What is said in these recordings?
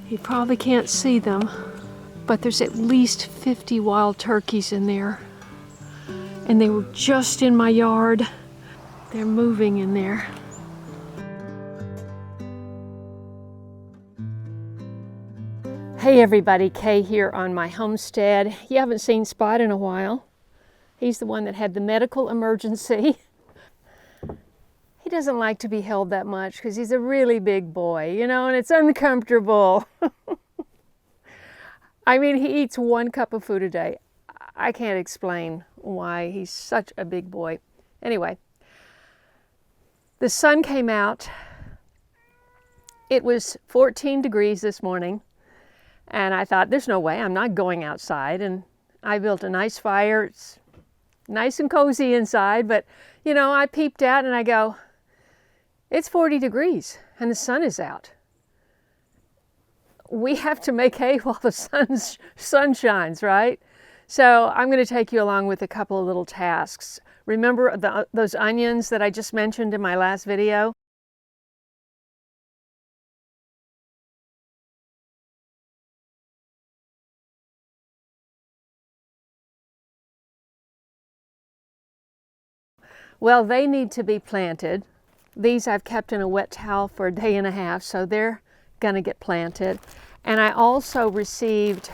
You probably can't see them, but there's at least 50 wild turkeys in there. And they were just in my yard. They're moving in there. Hey everybody, Kaye here on my homestead. You haven't seen Spot in a while. He's the one that had the medical emergency. He doesn't like to be held that much because he's a really big boy, you know, and it's uncomfortable. I mean, he eats 1 cup of food a day. I can't explain why he's such a big boy. Anyway, the sun came out. It was 14 degrees this morning. And I thought, there's no way, I'm not going outside. And I built a nice fire. It's nice and cozy inside. But, you know, I peeped out and I go, it's 40 degrees and the sun is out. We have to make hay while the sun shines, right? So I'm going to take you along with a couple of little tasks. Remember those onions that I just mentioned in my last video? Well, they need to be planted. These I've kept in a wet towel for a day and a half, so they're gonna get planted. And I also received,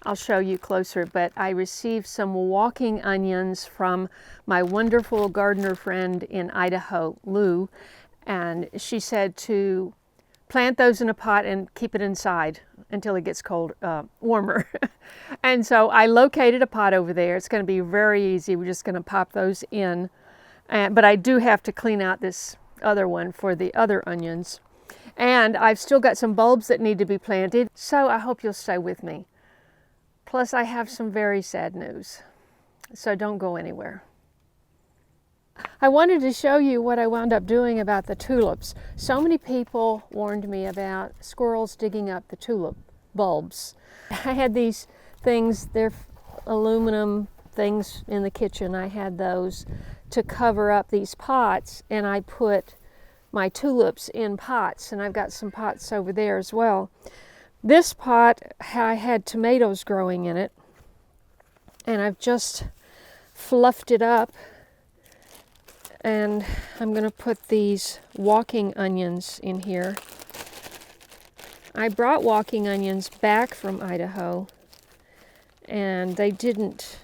I'll show you closer, but I received some walking onions from my wonderful gardener friend in Idaho, Lou, and she said to plant those in a pot and keep it inside until it gets warmer. And so I located a pot over there. It's going to be very easy. We're just going to pop those in. But I do have to clean out this other one for the other onions. And I've still got some bulbs that need to be planted. So I hope you'll stay with me. Plus I have some very sad news. So don't go anywhere. I wanted to show you what I wound up doing about the tulips. So many people warned me about squirrels digging up the tulip bulbs. I had these things, they're aluminum things in the kitchen. I had those to cover up these pots, and I put my tulips in pots, and I've got some pots over there as well. This pot, I had tomatoes growing in it, and I've just fluffed it up. And I'm going to put these walking onions in here. I brought walking onions back from Idaho, and they didn't,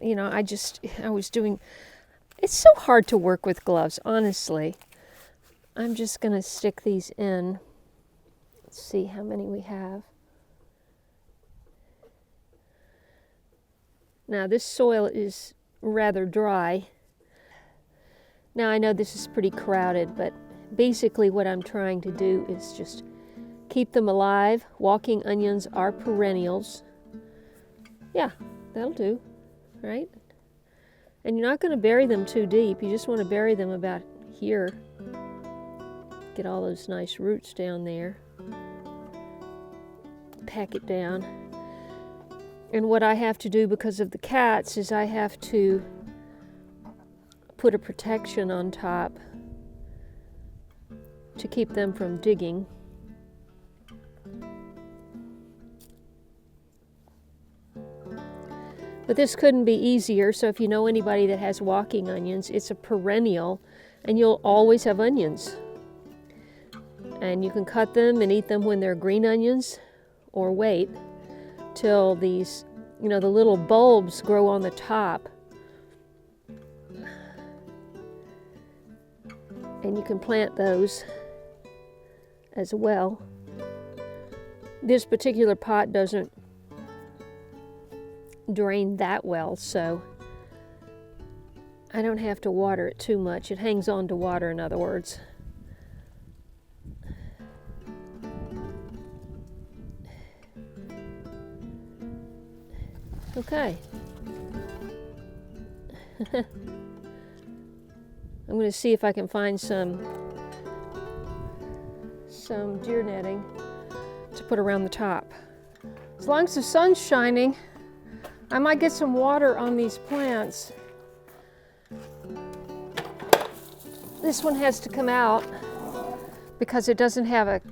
you know, I was doing, it's so hard to work with gloves, honestly. I'm just going to stick these in. Let's see how many we have. Now this soil is rather dry. Now I know this is pretty crowded, but basically what I'm trying to do is just keep them alive. Walking onions are perennials. Yeah, that'll do, right? And you're not going to bury them too deep. You just want to bury them about here. Get all those nice roots down there. Pack it down. And what I have to do because of the cats is I have to put a protection on top to keep them from digging. But this couldn't be easier, so if you know anybody that has walking onions, it's a perennial and you'll always have onions. And you can cut them and eat them when they're green onions, or wait till these, you know, the little bulbs grow on the top. And you can plant those as well. This particular pot doesn't drain that well, so I don't have to water it too much. It hangs on to water, in other words. Okay. I'm going to see if I can find some deer netting to put around the top. As long as the sun's shining, I might get some water on these plants. This one has to come out because it doesn't have a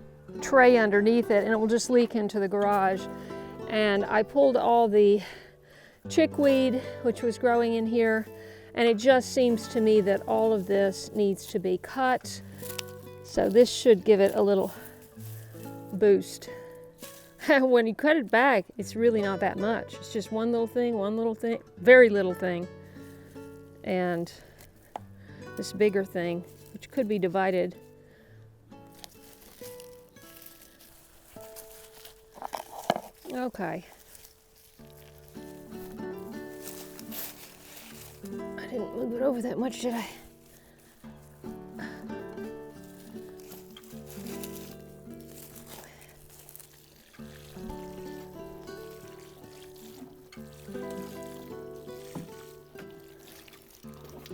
tray underneath it and it will just leak into the garage. And I pulled all the chickweed, which was growing in here, and it just seems to me that all of this needs to be cut. So this should give it a little boost. When you cut it back, it's really not that much. It's just one little thing, very little thing. And this bigger thing, which could be divided. Okay. I didn't move it over that much, did I?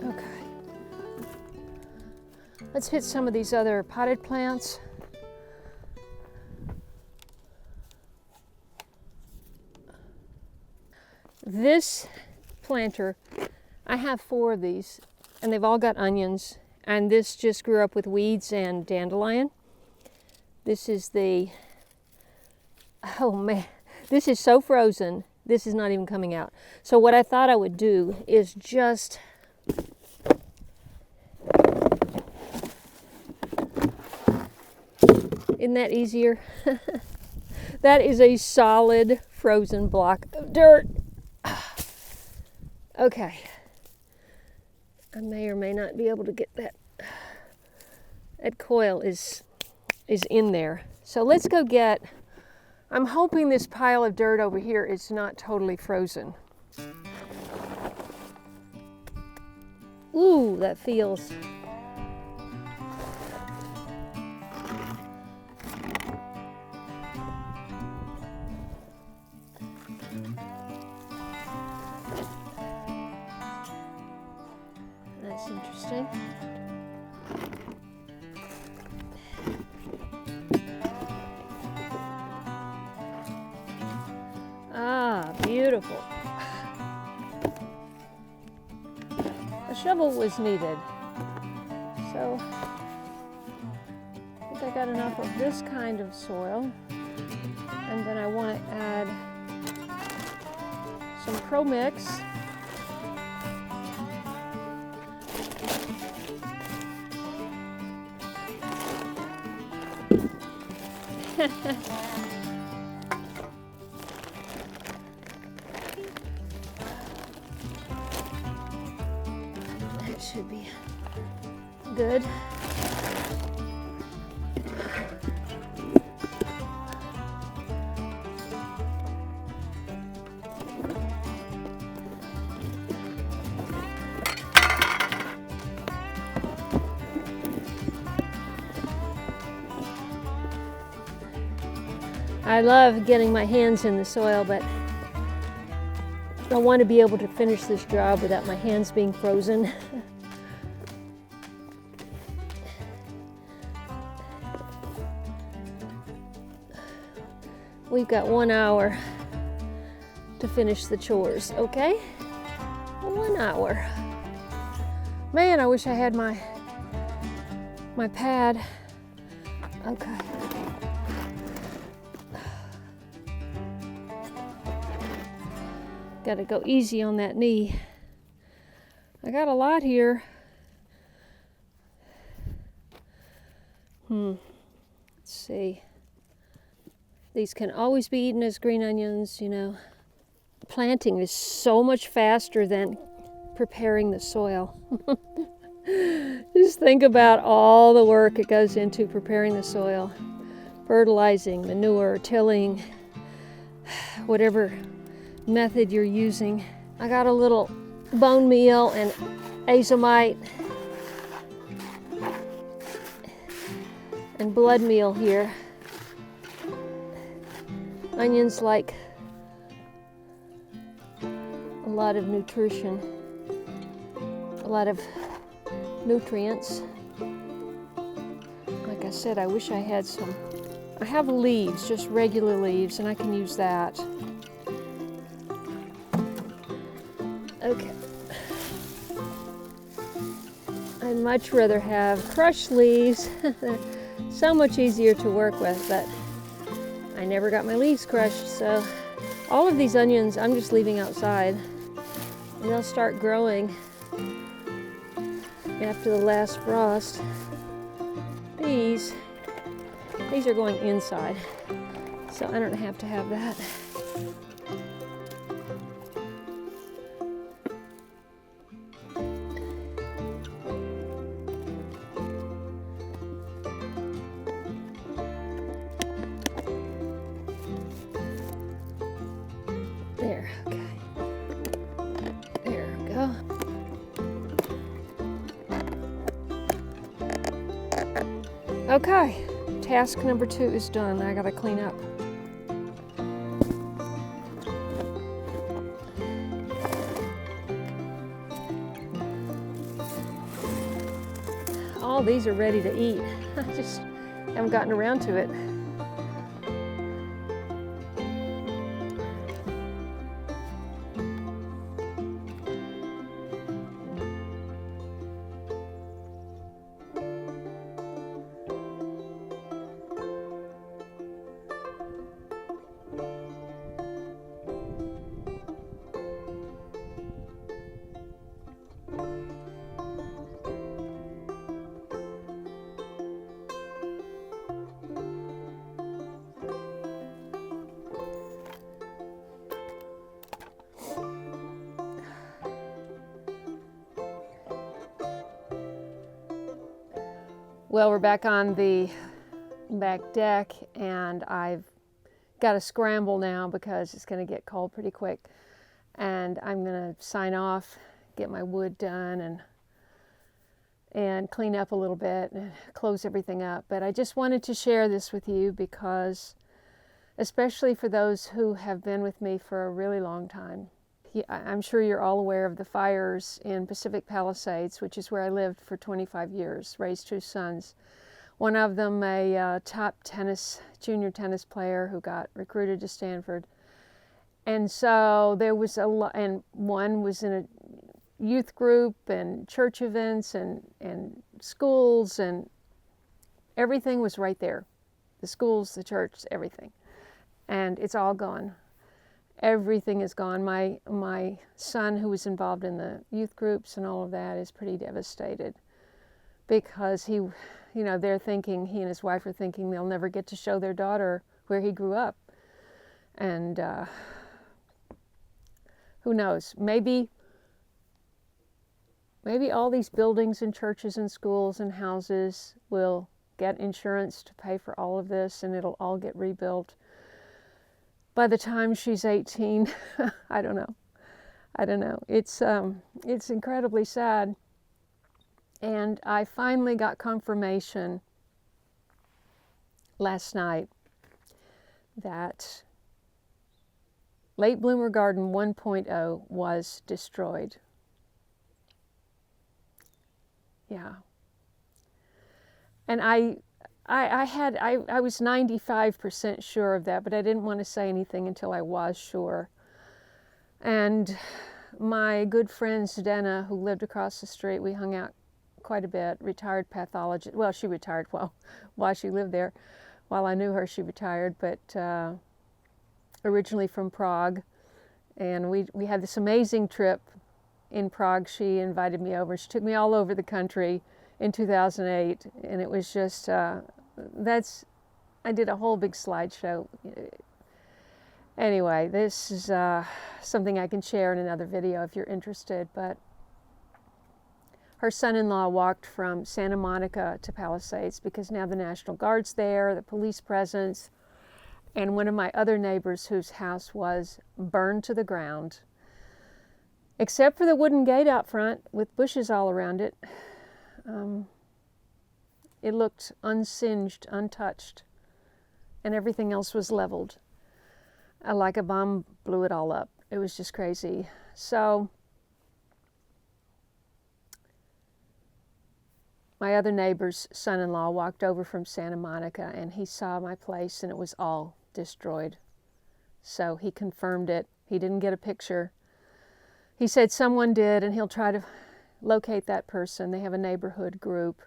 Okay. Let's hit some of these other potted plants. This planter, I have 4 of these, and they've all got onions, and this just grew up with weeds and dandelion. This is the, oh man, this is so frozen, this is not even coming out. So what I thought I would do is just isn't that easier? That is a solid frozen block of dirt. Okay. I may or may not be able to get that. That coil is in there. So let's go get, I'm hoping this pile of dirt over here is not totally frozen. Ooh, that feels. That's interesting. Ah, beautiful. A shovel was needed. So I think I got enough of this kind of soil. And then I want to add some Pro Mix. That should be good. I love getting my hands in the soil, but I want to be able to finish this job without my hands being frozen. We've got 1 hour to finish the chores, okay? 1 hour. Man, I wish I had my pad. Okay. Gotta go easy on that knee. I got a lot here. Let's see. These can always be eaten as green onions, you know. Planting is so much faster than preparing the soil. Just think about all the work it goes into preparing the soil. Fertilizing, manure, tilling, whatever method you're using. I got a little bone meal and azomite and blood meal here. Onions like a lot of nutrition, a lot of nutrients. Like I said, I wish I had some. I have leaves, just regular leaves, and I can use that. Okay. I'd much rather have crushed leaves. so much easier to work with, but I never got my leaves crushed, so all of these onions I'm just leaving outside, and they'll start growing after the last frost. These are going inside, so I don't have to have that. There, okay. There we go. Okay, task number 2 is done. I gotta clean up. All these are ready to eat. I just haven't gotten around to it. Well, we're back on the back deck, and I've got to scramble now because it's going to get cold pretty quick. And I'm going to sign off, get my wood done, and clean up a little bit and close everything up. But I just wanted to share this with you because, especially for those who have been with me for a really long time, I'm sure you're all aware of the fires in Pacific Palisades, which is where I lived for 25 years, raised 2 sons. One of them a top junior tennis player who got recruited to Stanford. And so there was a lot, and one was in a youth group and church events and schools, and everything was right there. The schools, the church, everything. And it's all gone. Everything is gone. My son, who was involved in the youth groups and all of that, is pretty devastated because he and his wife are thinking they'll never get to show their daughter where he grew up. And who knows? Maybe all these buildings and churches and schools and houses will get insurance to pay for all of this, and it'll all get rebuilt by the time she's 18. I don't know. It's incredibly sad. And I finally got confirmation last night that Late Bloomer Garden 1.0 was destroyed. Yeah. And I was 95% sure of that, but I didn't want to say anything until I was sure. And my good friend Zdena, who lived across the street, we hung out quite a bit, retired pathologist. Well, she retired while she lived there. While I knew her, she retired, but originally from Prague. And we had this amazing trip in Prague. She invited me over. She took me all over the country in 2008, and it was just, I did a whole big slideshow. Anyway, this is something I can share in another video if you're interested, but her son-in-law walked from Santa Monica to Palisades because now the National Guard's there, the police presence, and one of my other neighbors whose house was burned to the ground, except for the wooden gate out front with bushes all around it. It looked unsinged, untouched, and everything else was leveled. Like a bomb blew it all up. It was just crazy. So my other neighbor's son-in-law walked over from Santa Monica, and he saw my place, and it was all destroyed. So he confirmed it. He didn't get a picture. He said someone did, and he'll try to locate that person. They have a neighborhood group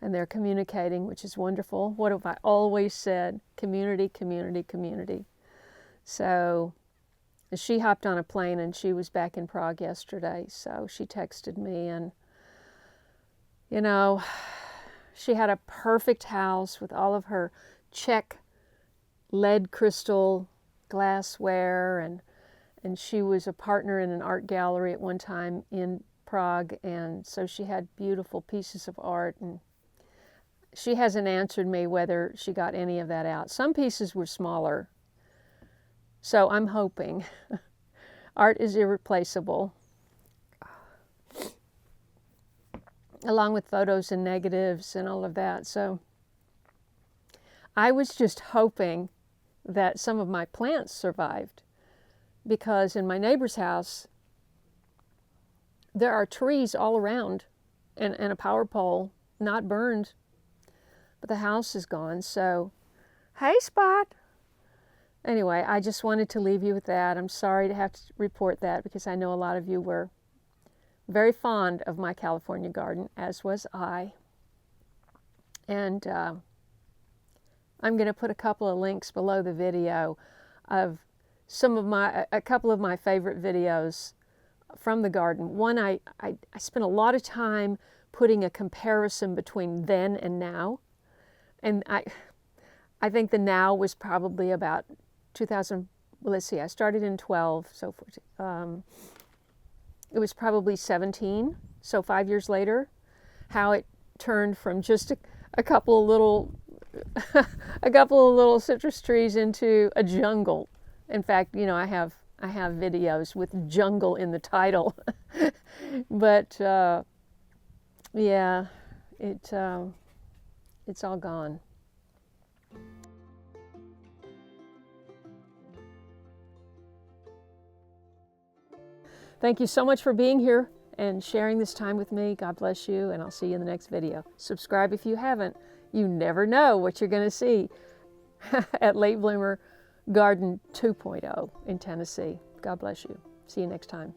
and they're communicating, which is wonderful. What have I always said? Community, community, community. So she hopped on a plane and she was back in Prague yesterday. So she texted me, and, you know, she had a perfect house with all of her Czech lead crystal glassware, and she was a partner in an art gallery at one time in Prague, and so she had beautiful pieces of art, and she hasn't answered me whether she got any of that out. Some pieces were smaller, so I'm hoping. Art is irreplaceable, along with photos and negatives and all of that. So I was just hoping that some of my plants survived, because in my neighbor's house there are trees all around and a power pole, not burned, but the house is gone. So, hey Spot! Anyway, I just wanted to leave you with that. I'm sorry to have to report that, because I know a lot of you were very fond of my California garden, as was I. And I'm going to put a couple of links below the video of a couple of my favorite videos from the garden. One, I spent a lot of time putting a comparison between then and now. And I think the now was probably about 2000, well, let's see, I started in 12, so it was probably 17, so 5 years later, how it turned from just a couple of little a couple of little citrus trees into a jungle. In fact, you know, I have videos with jungle in the title. But yeah, it's all gone. Thank you so much for being here and sharing this time with me. God bless you, and I'll see you in the next video. Subscribe if you haven't. You never know what you're going to see at Late Bloomer Garden 2.0 in Tennessee. God bless you. See you next time.